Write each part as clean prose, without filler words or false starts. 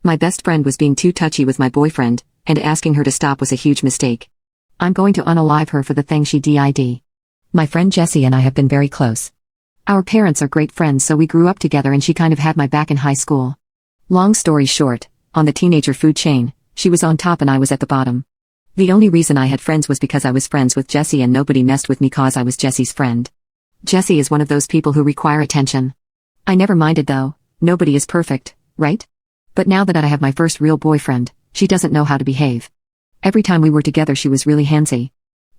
My best friend was being too touchy with my boyfriend, and asking her to stop was a huge mistake. I'm going to unalive her for the thing she did. My friend Jessie and I have been very close. Our parents are great friends, so we grew up together and she kind of had my back in high school. Long story short, on the teenager food chain, she was on top and I was at the bottom. The only reason I had friends was because I was friends with Jessie and nobody messed with me cause I was Jessie's friend. Jessie is one of those people who require attention. I never minded though, nobody is perfect, right? But now that I have my first real boyfriend, she doesn't know how to behave. Every time we were together she was really handsy.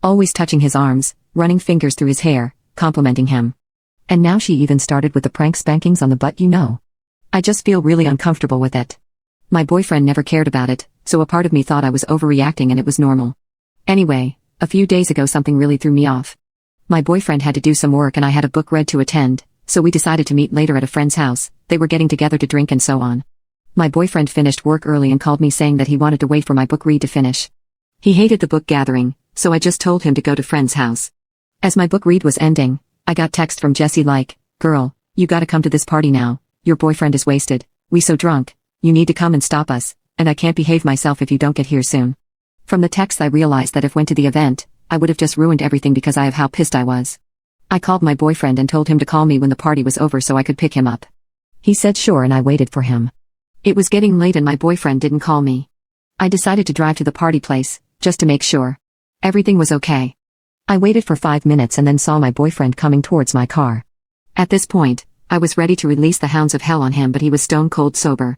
Always touching his arms, running fingers through his hair, complimenting him. And now she even started with the prank spankings on the butt, you know. I just feel really uncomfortable with it. My boyfriend never cared about it, so a part of me thought I was overreacting and it was normal. Anyway, a few days ago something really threw me off. My boyfriend had to do some work and I had a book read to attend, so we decided to meet later at a friend's house. They were getting together to drink and so on. My boyfriend finished work early and called me saying that he wanted to wait for my book read to finish. He hated the book gathering, so I just told him to go to friend's house. As my book read was ending, I got text from Jessie like, "Girl, you gotta come to this party now, your boyfriend is wasted, we so drunk, you need to come and stop us, and I can't behave myself if you don't get here soon." From the text I realized that if went to the event, I would have just ruined everything because of how pissed I was. I called my boyfriend and told him to call me when the party was over so I could pick him up. He said sure and I waited for him. It was getting late and my boyfriend didn't call me. I decided to drive to the party place, just to make sure. Everything was okay. I waited for 5 minutes and then saw my boyfriend coming towards my car. At this point, I was ready to release the hounds of hell on him, but he was stone cold sober.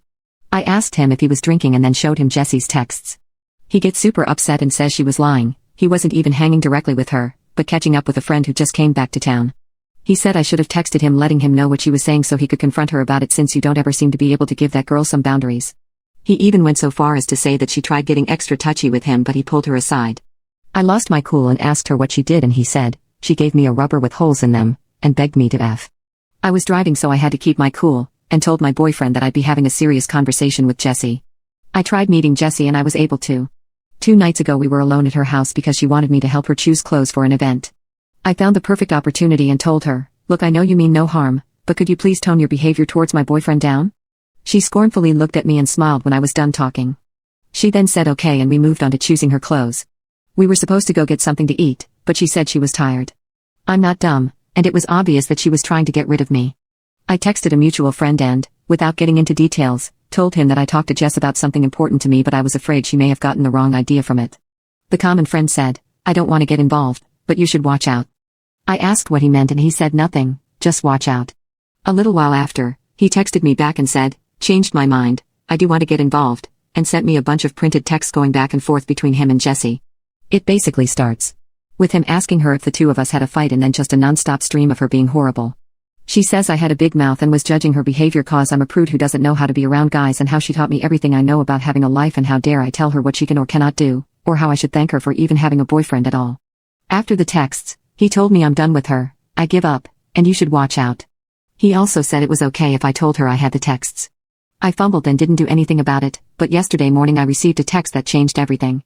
I asked him if he was drinking and then showed him Jessie's texts. He gets super upset and says she was lying. He wasn't even hanging directly with her, but catching up with a friend who just came back to town. He said I should have texted him letting him know what she was saying so he could confront her about it, since you don't ever seem to be able to give that girl some boundaries. He even went so far as to say that she tried getting extra touchy with him but he pulled her aside. I lost my cool and asked her what she did and he said, she gave me a rubber with holes in them, and begged me to F. I was driving so I had to keep my cool, and told my boyfriend that I'd be having a serious conversation with Jessie. I tried meeting Jessie and I was able to. 2 nights ago we were alone at her house because she wanted me to help her choose clothes for an event. I found the perfect opportunity and told her, "Look, I know you mean no harm, but could you please tone your behavior towards my boyfriend down?" She scornfully looked at me and smiled when I was done talking. She then said okay and we moved on to choosing her clothes. We were supposed to go get something to eat, but she said she was tired. I'm not dumb, and it was obvious that she was trying to get rid of me. I texted a mutual friend and, without getting into details, told him that I talked to Jess about something important to me but I was afraid she may have gotten the wrong idea from it. The common friend said, "I don't want to get involved, but you should watch out." I asked what he meant and he said nothing, just watch out. A little while after, he texted me back and said, "Changed my mind, I do want to get involved," and sent me a bunch of printed texts going back and forth between him and Jessie. It basically starts with him asking her if the two of us had a fight and then just a non-stop stream of her being horrible. She says I had a big mouth and was judging her behavior cause I'm a prude who doesn't know how to be around guys, and how she taught me everything I know about having a life and how dare I tell her what she can or cannot do, or how I should thank her for even having a boyfriend at all. After the texts, he told me I'm done with her, I give up, and you should watch out. He also said it was okay if I told her I had the texts. I fumbled and didn't do anything about it, but yesterday morning I received a text that changed everything.